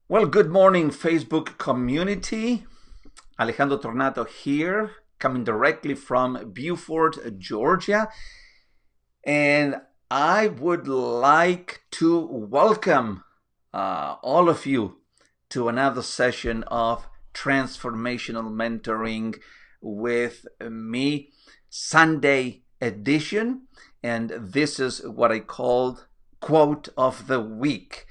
Well, good morning, Facebook community. Alejandro Tornato here, coming directly from Beaufort, Georgia. And I would like to welcome all of you to another session of Transformational Mentoring with me, Sunday edition. And this is what I called Quote of the Week.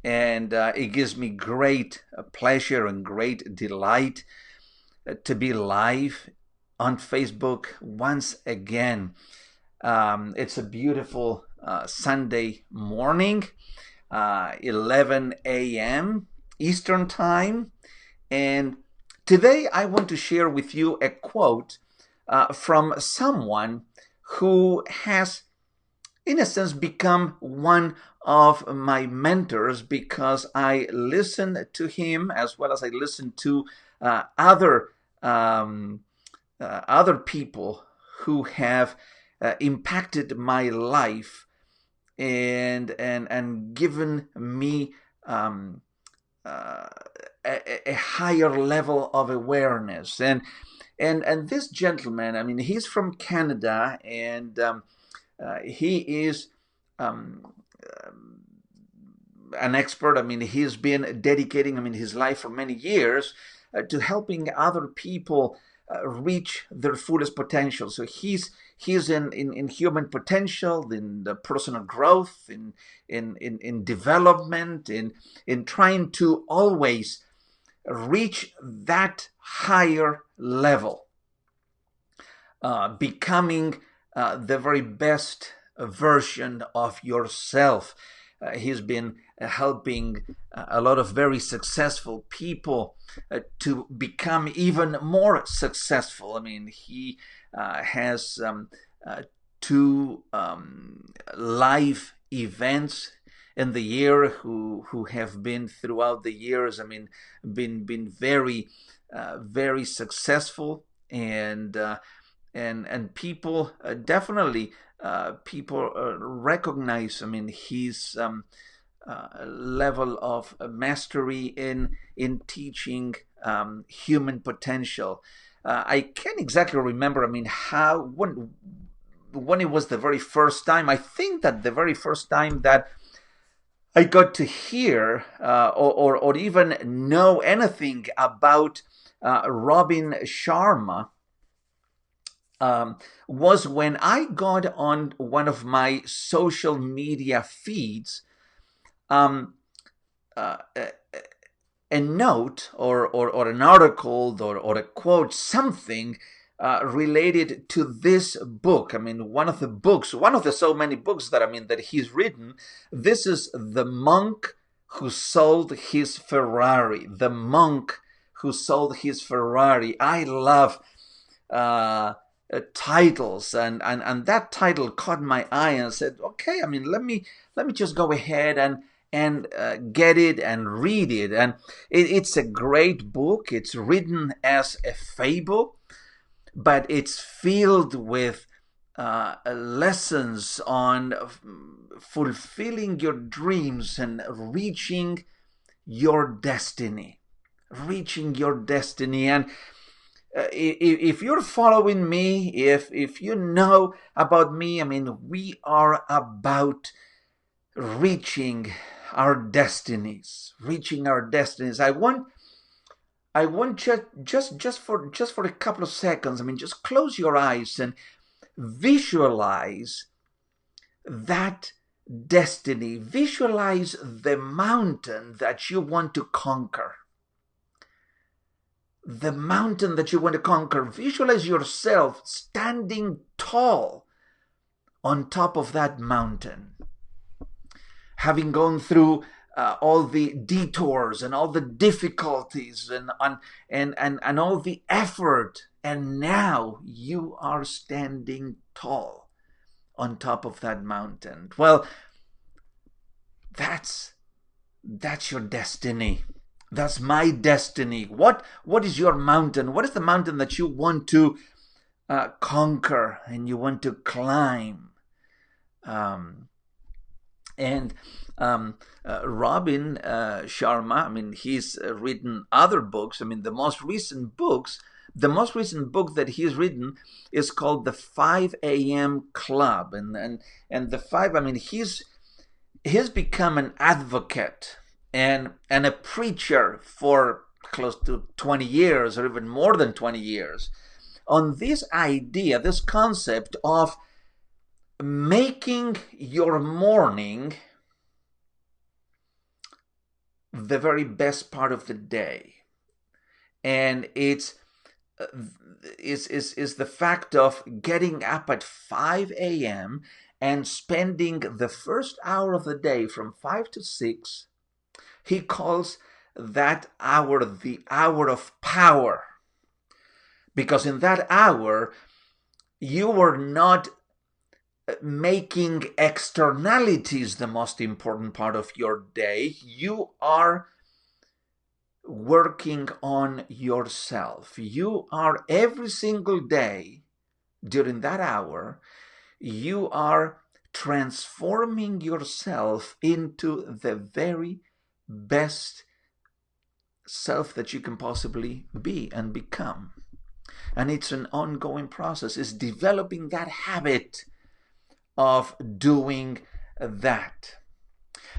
And it gives me great pleasure and great delight to be live on Facebook once again. It's a beautiful Sunday morning, 11 a.m. Eastern Time. And today I want to share with you a quote from someone who has, in a sense, become one of my mentors because I listen to him as well as I listen to other people who have impacted my life and given me a higher level of awareness. And this gentleman, I mean, he's from Canada, and he is an expert. I mean, he's been dedicating, his life for many years to helping other people reach their fullest potential. So he's in human potential, in the personal growth, in development, in trying to always reach that higher level, becoming the very best version of yourself. He's been helping a lot of very successful people to become even more successful. I mean, he has two live events in the year who have been throughout the years. I mean, been very very successful, and people definitely people recognize, his level of mastery in teaching human potential. I can't exactly remember, how when it was the very first time. I think that the very first time that I got to hear or even know anything about Robin Sharma was when I got on one of my social media feeds a note or an article or a quote, something related to this book. I mean, one of the so many books that he's written. This is The Monk Who Sold His Ferrari. The Monk Who Sold His Ferrari. I love titles, and that title caught my eye, and said, okay, let me just go ahead and get it and read it. And it's a great book. It's written as a fable, but it's filled with lessons on fulfilling your dreams and reaching your destiny. And if you're following me, if you know about me, we are about reaching our destinies. I want you just for a couple of seconds. Just close your eyes and visualize that destiny. Visualize the mountain that you want to conquer. The mountain that you want to conquer. Visualize yourself standing tall on top of that mountain, having gone through all the detours and all the difficulties and all the effort, and now you are standing tall on top of that mountain. Well, that's your destiny. That's my destiny. What is your mountain? What is the mountain that you want to conquer and you want to climb? And Robin Sharma, I mean, he's written other books. I mean, the most recent book that he's written is called The 5 a.m. Club. And the 5, I mean, he's become an advocate and a preacher for close to 20 years or even more than 20 years on this idea, this concept of making your morning the very best part of the day. And it's the fact of getting up at 5 a.m. and spending the first hour of the day from 5 to 6. He calls that hour the hour of power, because in that hour you are not making externalities the most important part of your day. You are working on yourself. You are every single day during that hour, you are transforming yourself into the very best self that you can possibly be and become. And it's an ongoing process. It's developing that habit of doing that.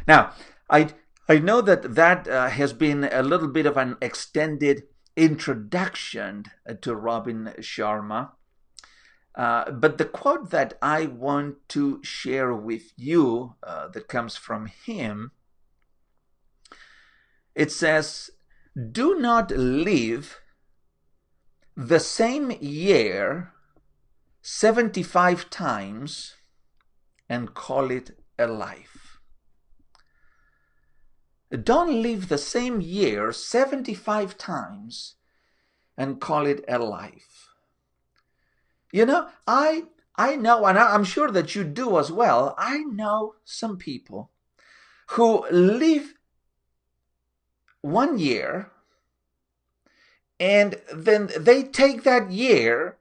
Now, I know that has been a little bit of an extended introduction to Robin Sharma. But the quote that I want to share with you that comes from him, it says, "Do not live the same year 75 times and call it a life." Don't live the same year 75 times and call it a life. You know, I know, and I'm sure that you do as well, I know some people who live 1 year and then they take that year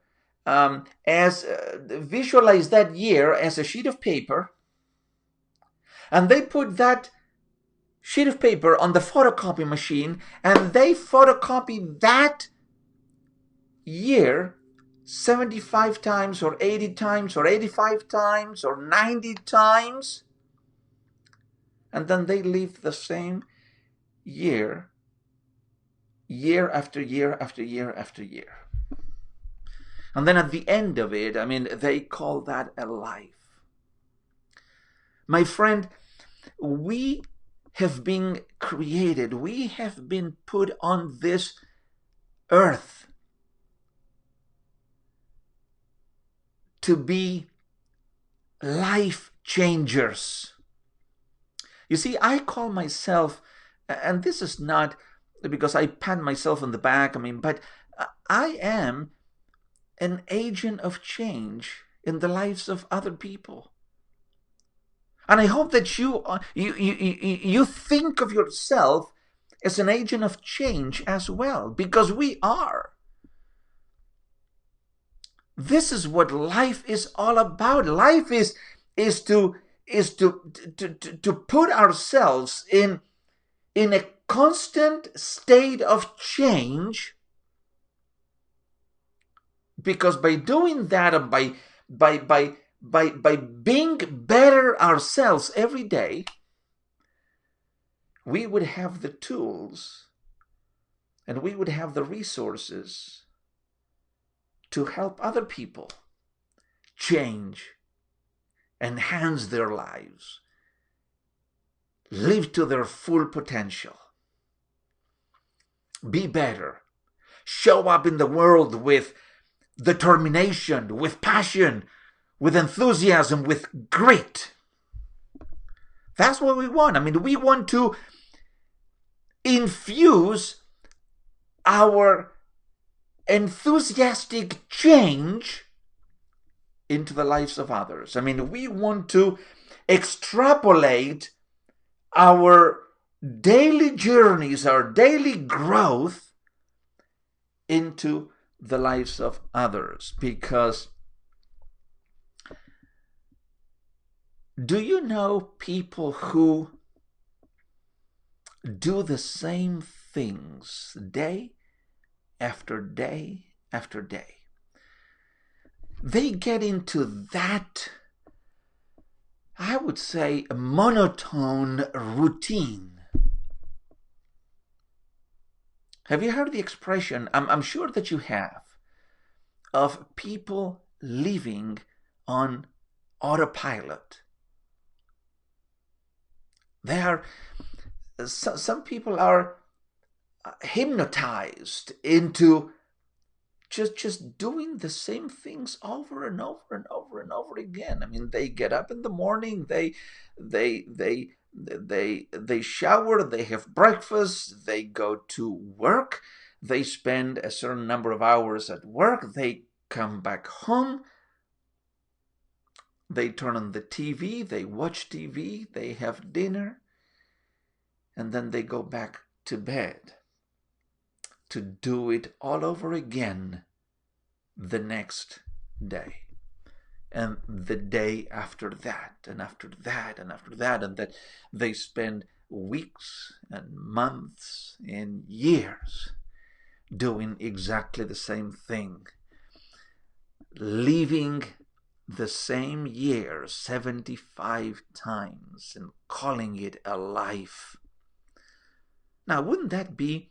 visualize that year as a sheet of paper, and they put that sheet of paper on the photocopy machine and they photocopy that year 75 times or 80 times or 85 times or 90 times, and then they live the same year after year after year after year. And then at the end of it, I mean, they call that a life. My friend, we have been created, we have been put on this earth to be life changers. You see, I call myself, and this is not because I pat myself on the back, I mean, but I am an agent of change in the lives of other people. And I hope that you think of yourself as an agent of change as well, because we are. This is what life is all about. Life is to put ourselves in a constant state of change, because by doing that and by being better ourselves every day, we would have the tools and we would have the resources to help other people change, enhance their lives, live to their full potential, be better, show up in the world with determination, with passion, with enthusiasm, with grit. That's what we want. I mean, we want to infuse our enthusiastic change into the lives of others. I mean, we want to extrapolate our daily journeys, our daily growth into the lives of others, because Do you know people who do the same things day after day after day? They get into that, I would say, a monotone routine. Have you heard the expression, I'm sure that you have, of people living on autopilot? Some people are hypnotized into just doing the same things over and over and over and over again. I mean, they get up in the morning, they shower, they have breakfast, they go to work, they spend a certain number of hours at work, they come back home, they turn on the TV, they watch TV, they have dinner, and then they go back to bed to do it all over again the next day, and the day after that, and after that, and after that, and that they spend weeks and months and years doing exactly the same thing, living the same year 75 times and calling it a life. Now, wouldn't that be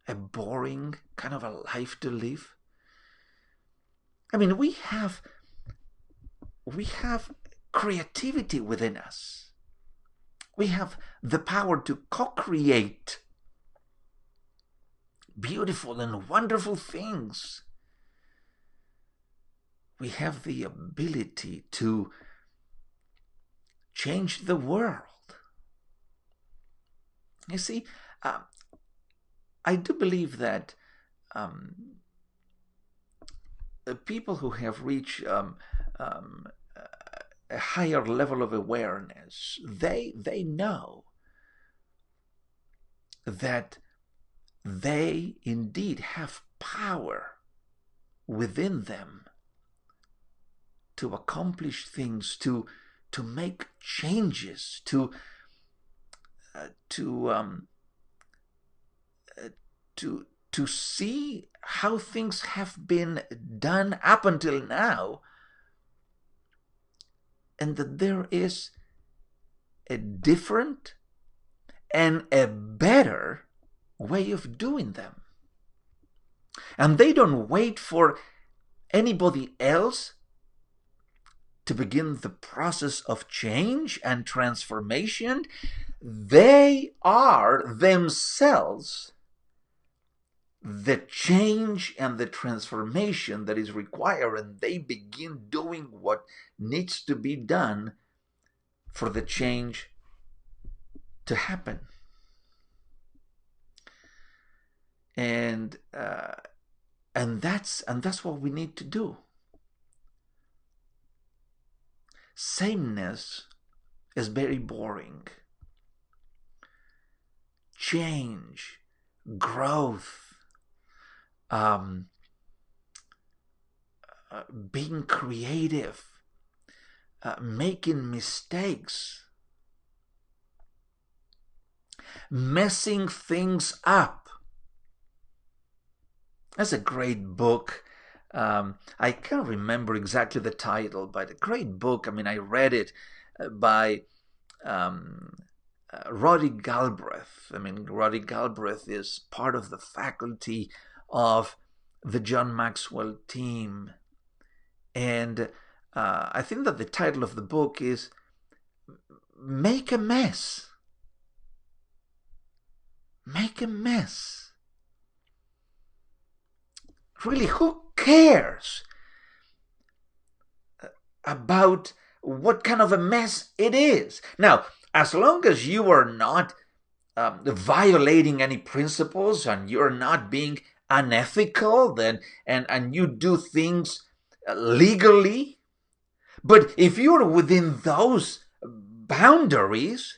a boring kind of a life to live? I mean, we have creativity within us. We have the power to co-create beautiful and wonderful things. We have the ability to change the world. You see, I do believe that people who have reached a higher level of awareness, they know that they indeed have power within them to accomplish things, to make changes, to see how things have been done up until now, and that there is a different and a better way of doing them. And they don't wait for anybody else to begin the process of change and transformation. They are themselves the change and the transformation that is required, and they begin doing what needs to be done for the change to happen. And that's what we need to do. Sameness is very boring. Change, growth, being creative, making mistakes, messing things up. That's a great book. I can't remember exactly the title, but a great book. I mean, I read it by Roddy Galbraith. I mean, Roddy Galbraith is part of the faculty of the John Maxwell team. And I think that the title of the book is Make a Mess. Make a mess. Really, who cares about what kind of a mess it is? Now, as long as you are not violating any principles and you're not being unethical, then and you do things legally, but if you're within those boundaries,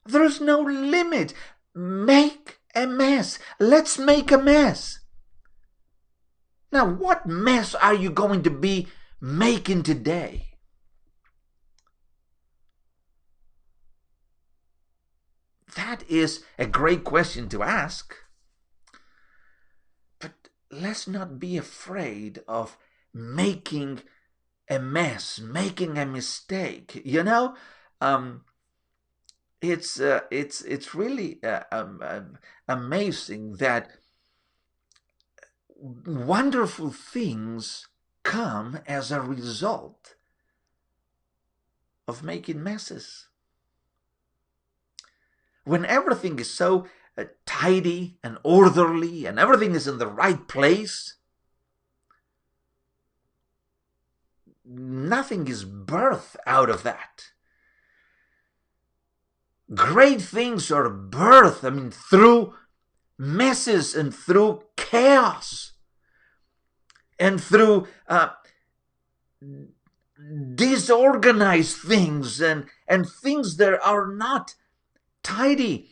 there's no limit. Make a mess. Let's make a mess. Now, what mess are you going to be making today? that is a great question to ask. But let's not be afraid of making a mess, making a mistake. It's really amazing that wonderful things come as a result of making messes. When everything is so tidy and orderly and everything is in the right place, nothing is birthed out of that. Great things are birthed, through messes and through chaos and through disorganized things and things that are not tidy.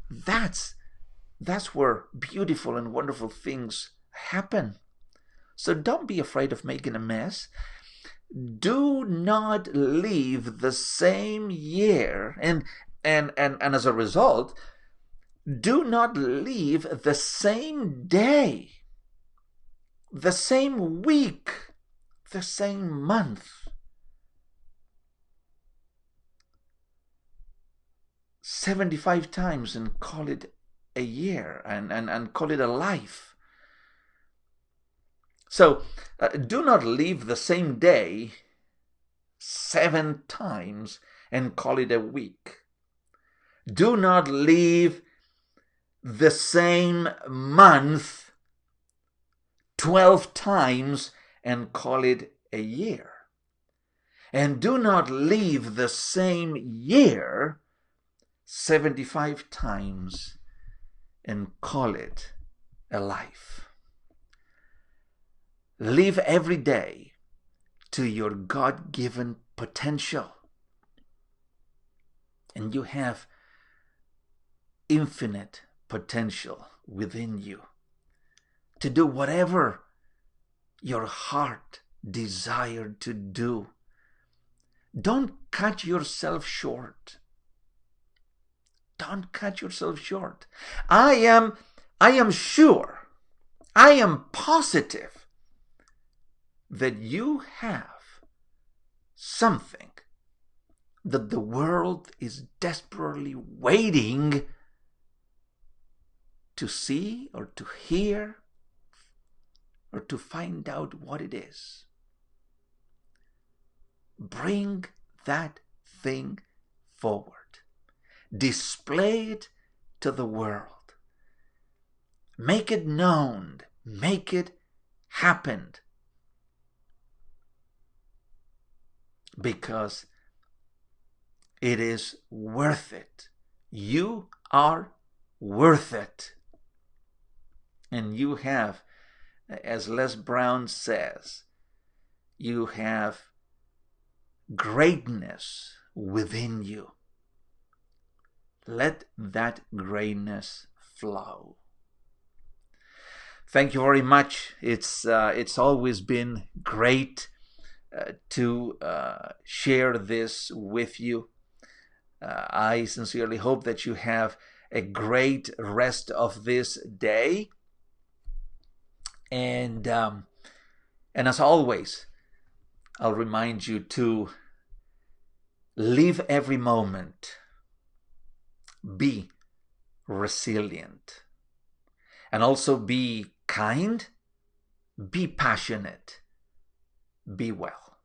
That's where beautiful and wonderful things happen. So don't be afraid of making a mess. Do not leave the same year, and as a result, do not leave the same day, the same week, the same month, 75 times and call it a year and call it a life. So do not leave the same day 7 times and call it a week. Do not leave the same month 12 times and call it a year. And do not leave the same year 75 times and call it a life. Live every day to your God-given potential. And you have infinite potential within you to do whatever your heart desired to do. Don't cut yourself short. Don't cut yourself short. I am sure, I am positive that you have something that the world is desperately waiting to see or to hear or to find out what it is. Bring that thing forward. Display it to the world. Make it known. Make it happen. Because it is worth it. You are worth it. And you have, as Les Brown says, you have greatness within you. Let that greatness flow. Thank you very much. It's always been great to share this with you. I sincerely hope that you have a great rest of this day. And as always, I'll remind you to live every moment. Be resilient. And also be kind. Be passionate. Be well.